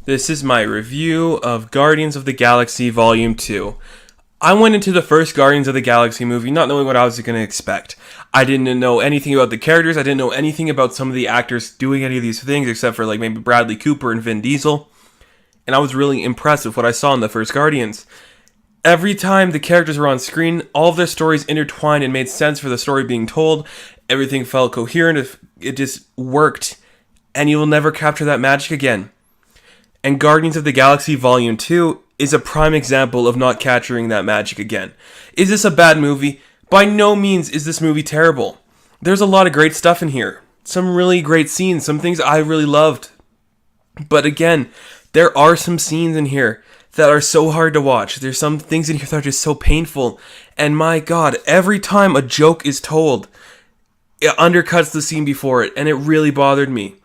This is my review of Guardians of the Galaxy Volume 2. I went into the first Guardians of the Galaxy movie not knowing what I was going to expect. I didn't know anything about the characters, I didn't know anything about some of the actors doing any of these things except for like maybe Bradley Cooper and Vin Diesel. And I was really impressed with what I saw in the first Guardians. Every time the characters were on screen, all of their stories intertwined and made sense for the story being told. Everything felt coherent, it just worked. And you will never capture that magic again. And Guardians of the Galaxy Volume 2 is a prime example of not capturing that magic again. Is this a bad movie? By no means is this movie terrible. There's a lot of great stuff in here. Some really great scenes, some things I really loved. But again, there are some scenes in here that are so hard to watch. There's some things in here that are just so painful. And my God, every time a joke is told, it undercuts the scene before it, and it really bothered me.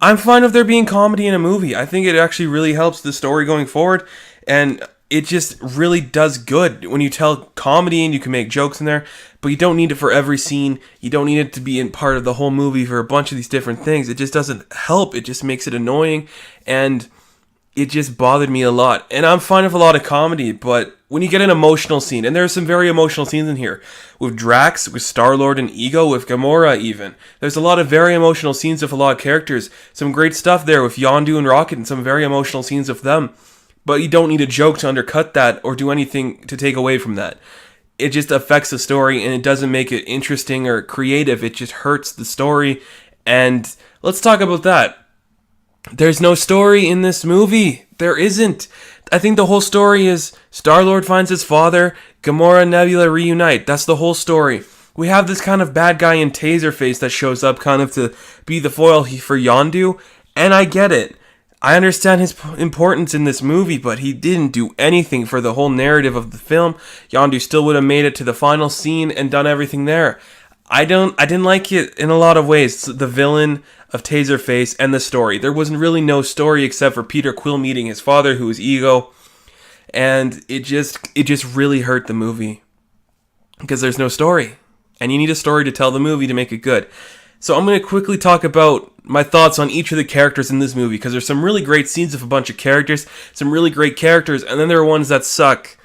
I'm fine with there being comedy in a movie. I think it actually really helps the story going forward, and it just really does good when you tell comedy and you can make jokes in there, but you don't need it for every scene. You don't need it to be in part of the whole movie for a bunch of these different things. It just doesn't help. It just makes it annoying, and it just bothered me a lot. And I'm fine with a lot of comedy, but when you get an emotional scene, and there are some very emotional scenes in here, with Drax, with Star-Lord and Ego, with Gamora even. There's a lot of very emotional scenes with a lot of characters. Some great stuff there with Yondu and Rocket, and some very emotional scenes with them. But you don't need a joke to undercut that, or do anything to take away from that. It just affects the story, and it doesn't make it interesting or creative. It just hurts the story, and let's talk about that. There's no story in this movie. There isn't. I think the whole story is Star-Lord finds his father, Gamora and Nebula reunite. That's the whole story. We have this kind of bad guy in Taserface that shows up kind of to be the foil for Yondu, and I get it. I understand his importance in this movie, but he didn't do anything for the whole narrative of the film. Yondu still would have made it to the final scene and done everything there. I didn't like it in a lot of ways. The villain of Taserface and the story. There wasn't really no story except for Peter Quill meeting his father, who is Ego, and it just really hurt the movie because there's no story, and you need a story to tell the movie to make it good. So I'm going to quickly talk about my thoughts on each of the characters in this movie, because there's some really great scenes of a bunch of characters, some really great characters, and then there are ones that suck.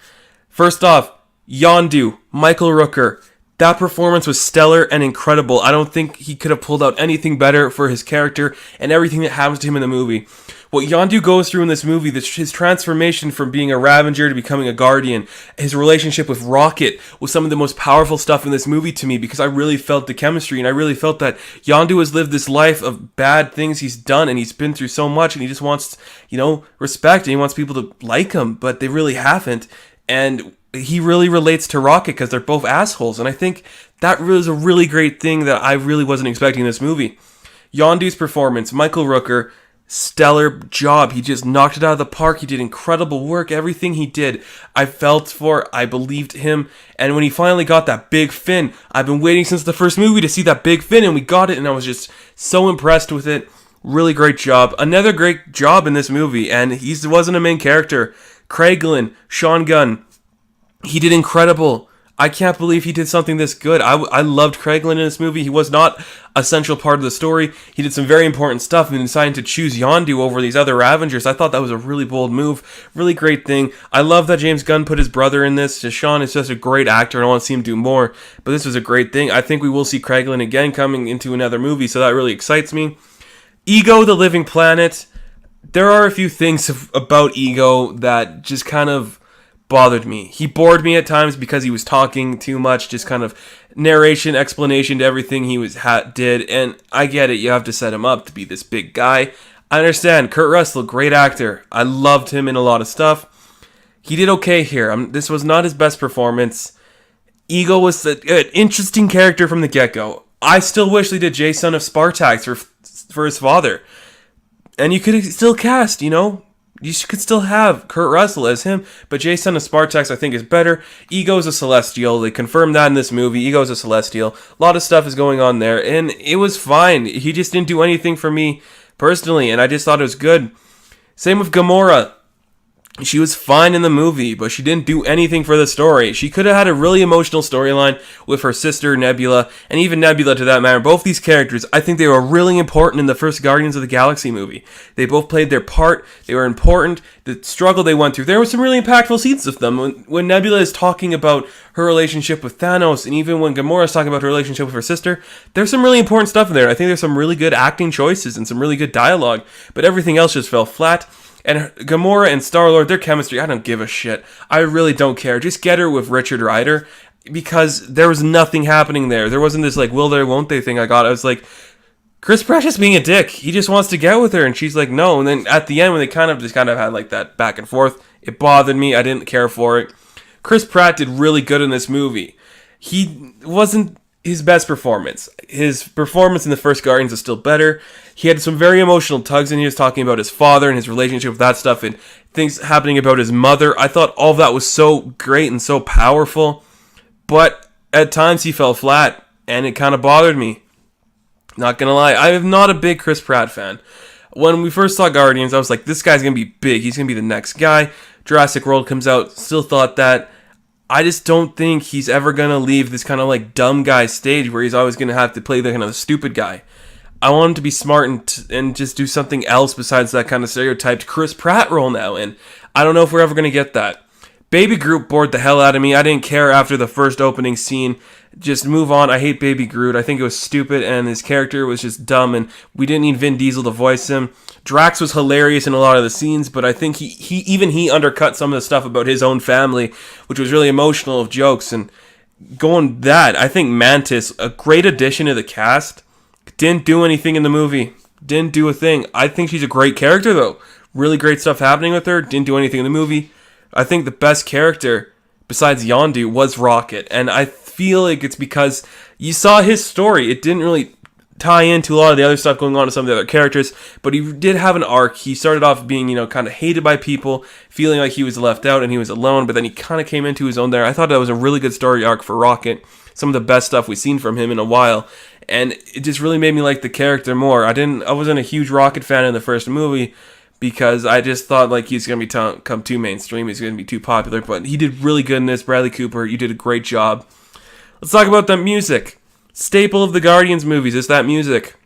First off, Yondu, Michael Rooker. That performance was stellar and incredible. I don't think he could have pulled out anything better for his character and everything that happens to him in the movie. What Yondu goes through in this movie, his transformation from being a Ravager to becoming a Guardian, his relationship with Rocket was some of the most powerful stuff in this movie to me, because I really felt the chemistry, and I really felt that Yondu has lived this life of bad things he's done, and he's been through so much, and he just wants, respect, and he wants people to like him, but they really haven't. And he really relates to Rocket because they're both assholes, and I think that was a really great thing that I really wasn't expecting in this movie. Yondu's performance, Michael Rooker, stellar job. He just knocked it out of the park. He did incredible work. Everything he did, I felt for. I believed him, and when he finally got that big fin, I've been waiting since the first movie to see that big fin, and we got it, and I was just so impressed with it. Really great job. Another great job in this movie, and he wasn't a main character. Craiglin, Sean Gunn. He did incredible. I can't believe he did something this good. I loved Craiglin in this movie. He was not a central part of the story. He did some very important stuff, and deciding to choose Yondu over these other Ravengers, I thought that was a really bold move. Really great thing. I love that James Gunn put his brother in this. Sean is just a great actor, and I want to see him do more. But this was a great thing. I think we will see Craiglin again coming into another movie, so that really excites me. Ego, the Living Planet. There are a few things about Ego that just kind of bothered me. He bored me at times because he was talking too much, just kind of narration, explanation to everything he did, and I get it, you have to set him up to be this big guy. I understand. Kurt Russell, great actor. I loved him in a lot of stuff. He did okay here. This was not his best performance. Ego was an interesting character from the get-go. I still wish they did Jay Son of Spartax for his father. And you could still cast, you could still have Kurt Russell as him, but Jason of Spartax I think is better. Ego's a Celestial. They confirmed that in this movie. Ego's a Celestial. A lot of stuff is going on there, and it was fine. He just didn't do anything for me personally, and I just thought it was good. Same with Gamora. She was fine in the movie, but she didn't do anything for the story. She could have had a really emotional storyline with her sister Nebula, and even Nebula to that matter. Both these characters, I think they were really important in the first Guardians of the Galaxy movie. They both played their part. They were important. The struggle they went through. There were some really impactful scenes of them. When Nebula is talking about her relationship with Thanos, and even when Gamora is talking about her relationship with her sister, there's some really important stuff in there. I think there's some really good acting choices and some really good dialogue, but everything else just fell flat. And Gamora and Star-Lord, their chemistry, I don't give a shit. I really don't care. Just get her with Richard Rider, because there was nothing happening there. There wasn't this, like, will they, won't they thing I got. I was like, Chris Pratt is being a dick. He just wants to get with her, and she's like, no. And then at the end, when they kind of had, like, that back and forth, it bothered me. I didn't care for it. Chris Pratt did really good in this movie. He wasn't his best performance. His performance in the first Guardians is still better. He had some very emotional tugs, and he was talking about his father and his relationship with that stuff and things happening about his mother. I thought all of that was so great and so powerful, but at times he fell flat, and it kind of bothered me. Not gonna lie, I am not a big Chris Pratt fan. When we first saw Guardians, I was like, this guy's gonna be big. He's gonna be the next guy. Jurassic World comes out, still thought that. I just don't think he's ever going to leave this kind of like dumb guy stage where he's always going to have to play the kind of stupid guy. I want him to be smart and just do something else besides that kind of stereotyped Chris Pratt role now. And I don't know if we're ever going to get that. Baby Groot bored the hell out of me. I didn't care after the first opening scene. Just move on. I hate Baby Groot. I think it was stupid and his character was just dumb and we didn't need Vin Diesel to voice him. Drax was hilarious in a lot of the scenes, but I think he undercut some of the stuff about his own family, which was really emotional of jokes. And going that, I think Mantis, a great addition to the cast, didn't do anything in the movie. Didn't do a thing. I think she's a great character, though. Really great stuff happening with her. Didn't do anything in the movie. I think the best character, besides Yondu, was Rocket. And I feel like it's because you saw his story. It didn't really tie into a lot of the other stuff going on to some of the other characters, but he did have an arc. He started off being, kind of hated by people, feeling like he was left out and he was alone, but then he kind of came into his own there. I thought that was a really good story arc for Rocket. Some of the best stuff we've seen from him in a while, and it just really made me like the character more. I wasn't a huge Rocket fan in the first movie because I just thought like he's going to become too mainstream, he's going to be too popular, but he did really good in this. Bradley Cooper, you did a great job. Let's talk about the music. Staple of the Guardians movies is that music.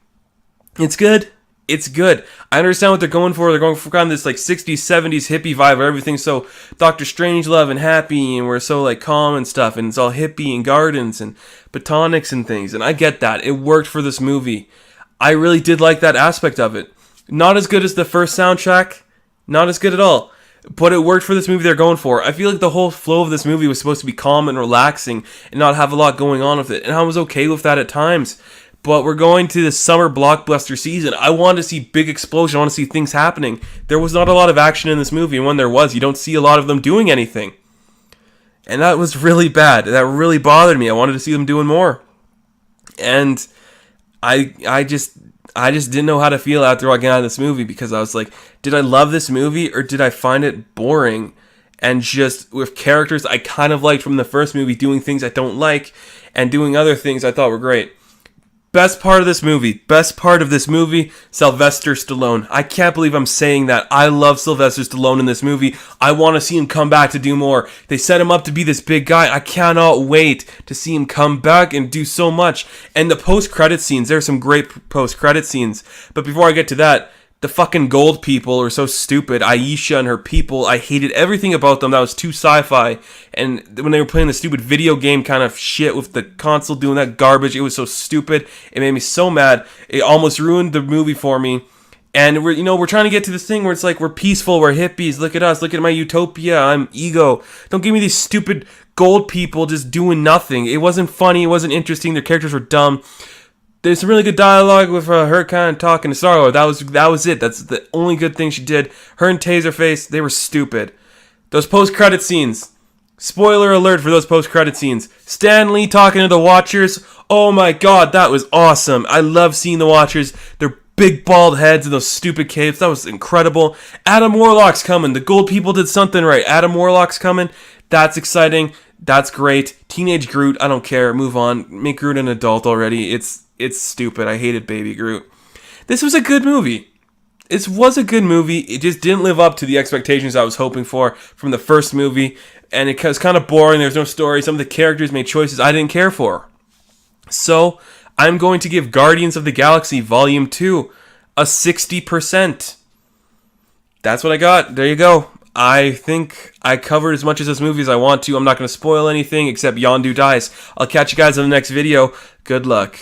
It's good. It's good. I understand what they're going for. They're going for kind of this like 60s, 70s hippie vibe where everything's so Dr. Strangelove and happy and we're so like calm and stuff and it's all hippie and gardens and botanics and things. And I get that. It worked for this movie. I really did like that aspect of it. Not as good as the first soundtrack. Not as good at all. But it worked for this movie they're going for. I feel like the whole flow of this movie was supposed to be calm and relaxing and not have a lot going on with it. And I was okay with that at times. But we're going to the summer blockbuster season. I want to see big explosion. I want to see things happening. There was not a lot of action in this movie. And when there was, you don't see a lot of them doing anything. And that was really bad. That really bothered me. I wanted to see them doing more. And I just didn't know how to feel after I got out of this movie because I was like, did I love this movie or did I find it boring? And just with characters I kind of liked from the first movie doing things I don't like and doing other things I thought were great. Best part of this movie, Sylvester Stallone. I can't believe I'm saying that. I love Sylvester Stallone in this movie. I want to see him come back to do more. They set him up to be this big guy. I cannot wait to see him come back and do so much. And the post-credit scenes, there's some great post-credit scenes. But before I get to that, the fucking gold people are so stupid. Aisha and her people, I hated everything about them. That was too sci-fi. And when they were playing the stupid video game kind of shit with the console doing that garbage, it was so stupid. It made me so mad. It almost ruined the movie for me. And we're trying to get to this thing where it's like we're peaceful, we're hippies. Look at us, look at my utopia. I'm ego. Don't give me these stupid gold people just doing nothing. It wasn't funny. It wasn't interesting. Their characters were dumb. There's some really good dialogue with her kind of talking to Star-Lord. That was it. That's the only good thing she did. Her and Taserface, they were stupid. Those post-credit scenes. Spoiler alert for those post-credit scenes. Stan Lee talking to the Watchers. Oh my god, that was awesome. I love seeing the Watchers. Their big bald heads and those stupid capes. That was incredible. Adam Warlock's coming. The gold people did something right. Adam Warlock's coming. That's exciting. That's great. Teenage Groot, I don't care. Move on. Make Groot an adult already. It's stupid. I hated Baby Groot. This was a good movie. This was a good movie. It just didn't live up to the expectations I was hoping for from the first movie, and it was kind of boring. There's no story. Some of the characters made choices I didn't care for. So, I'm going to give Guardians of the Galaxy Volume 2 a 60%. That's what I got. There you go. I think I covered as much of this movie as I want to. I'm not going to spoil anything except Yondu dies. I'll catch you guys in the next video. Good luck.